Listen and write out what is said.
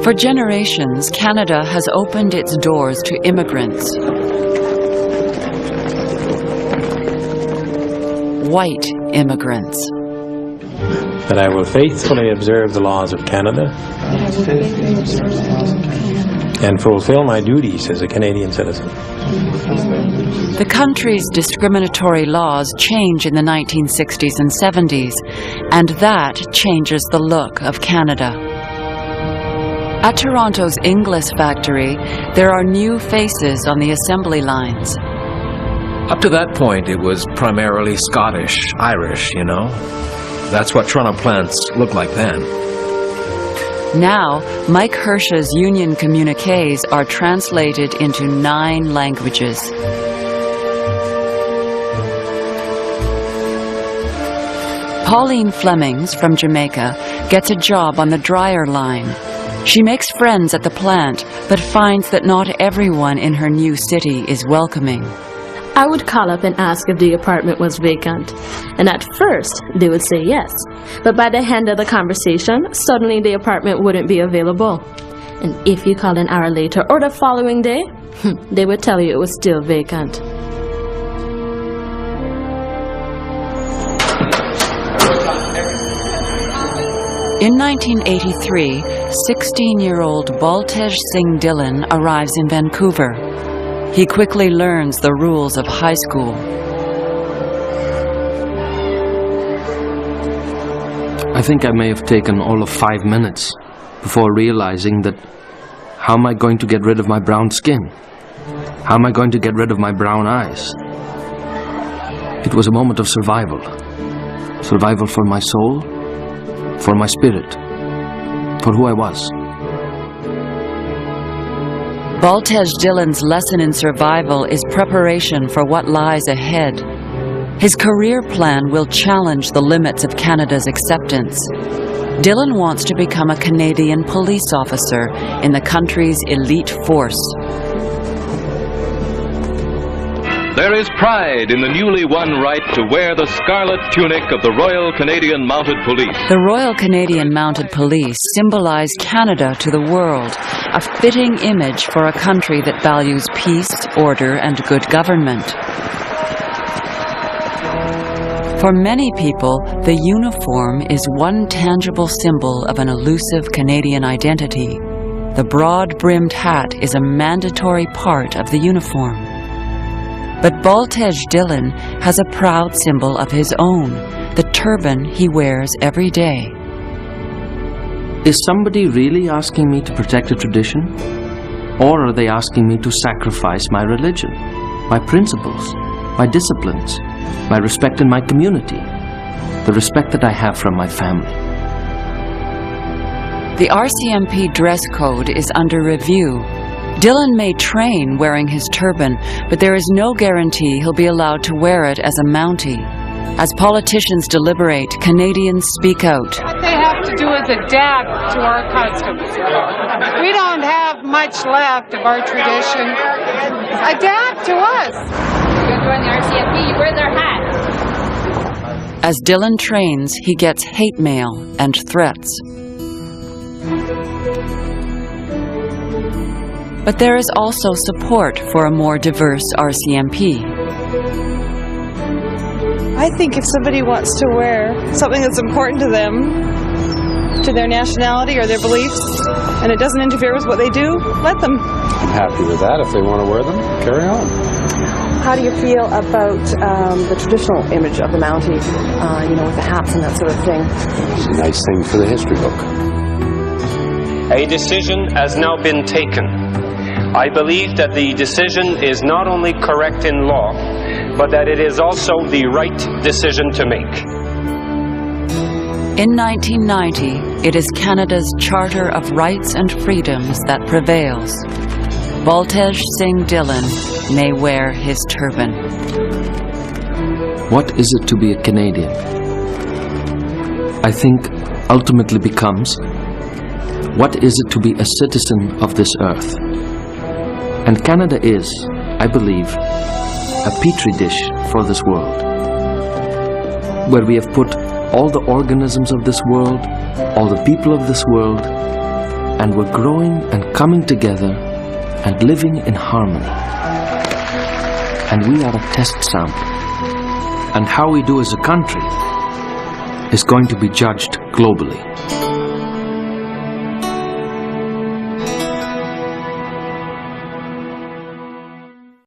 For generations, Canada has opened its doors to immigrants. White immigrants. That I will faithfully observe the laws of Canada and fulfill my duties as a Canadian citizen. The country's discriminatory laws change in the 1960s and 70s, and that changes the look of Canada. At Toronto's Inglis factory, there are new faces on the assembly lines. Up to that point, it was primarily Scottish, Irish, you know. That's what Toronto plants looked like then. Now, Mike Hirsch's union communiques are translated into 9 languages. Pauline Flemings from Jamaica gets a job on the dryer line. She makes friends at the plant, but finds that not everyone in her new city is welcoming. I would call up and ask if the apartment was vacant, and at first they would say yes, but by the end of the conversation, suddenly the apartment wouldn't be available. And if you called an hour later or the following day, they would tell you it was still vacant. In 1983, 16-year-old Baltej Singh Dhillon arrives in Vancouver. He quickly learns the rules of high school. I think I may have taken all of 5 minutes before realizing that how am I going to get rid of my brown skin? How am I going to get rid of my brown eyes? It was a moment of survival. Survival for my soul, for my spirit, for who I was. Baltej Dhillon's lesson in survival is preparation for what lies ahead. His career plan will challenge the limits of Canada's acceptance. Dhillon wants to become a Canadian police officer in the country's elite force. There is pride in the newly won right to wear the scarlet tunic of the Royal Canadian Mounted Police. The Royal Canadian Mounted Police symbolize Canada to the world, a fitting image for a country that values peace, order, and good government. For many people, the uniform is one tangible symbol of an elusive Canadian identity. The broad-brimmed hat is a mandatory part of the uniform. But Baltej Dhillon has a proud symbol of his own, the turban he wears every day. Is somebody really asking me to protect a tradition? Or are they asking me to sacrifice my religion, my principles, my disciplines, my respect in my community, the respect that I have from my family? The RCMP dress code is under review. Dhillon may train wearing his turban, but there is no guarantee he'll be allowed to wear it as a Mountie. As politicians deliberate, Canadians speak out. What they have to do is adapt to our customs. We don't have much left of our tradition. Adapt to us. You join the RCMP, you wear their hat. As Dhillon trains, he gets hate mail and threats. But there is also support for a more diverse RCMP. I think if somebody wants to wear something that's important to them, to their nationality or their beliefs, and it doesn't interfere with what they do, let them. I'm happy with that. If they want to wear them, carry on. How do you feel about the traditional image of the Mountie, with the hats and that sort of thing? It's a nice thing for the history book. A decision has now been taken. I believe that the decision is not only correct in law, but that it is also the right decision to make. In 1990, it is Canada's Charter of Rights and Freedoms that prevails. Baltej Singh Dhillon may wear his turban. What is it to be a Canadian? I think ultimately becomes, what is it to be a citizen of this earth? And Canada is, I believe, a petri dish for this world, where we have put all the organisms of this world, all the people of this world, and we're growing and coming together and living in harmony. And we are a test sample. And how we do as a country is going to be judged globally.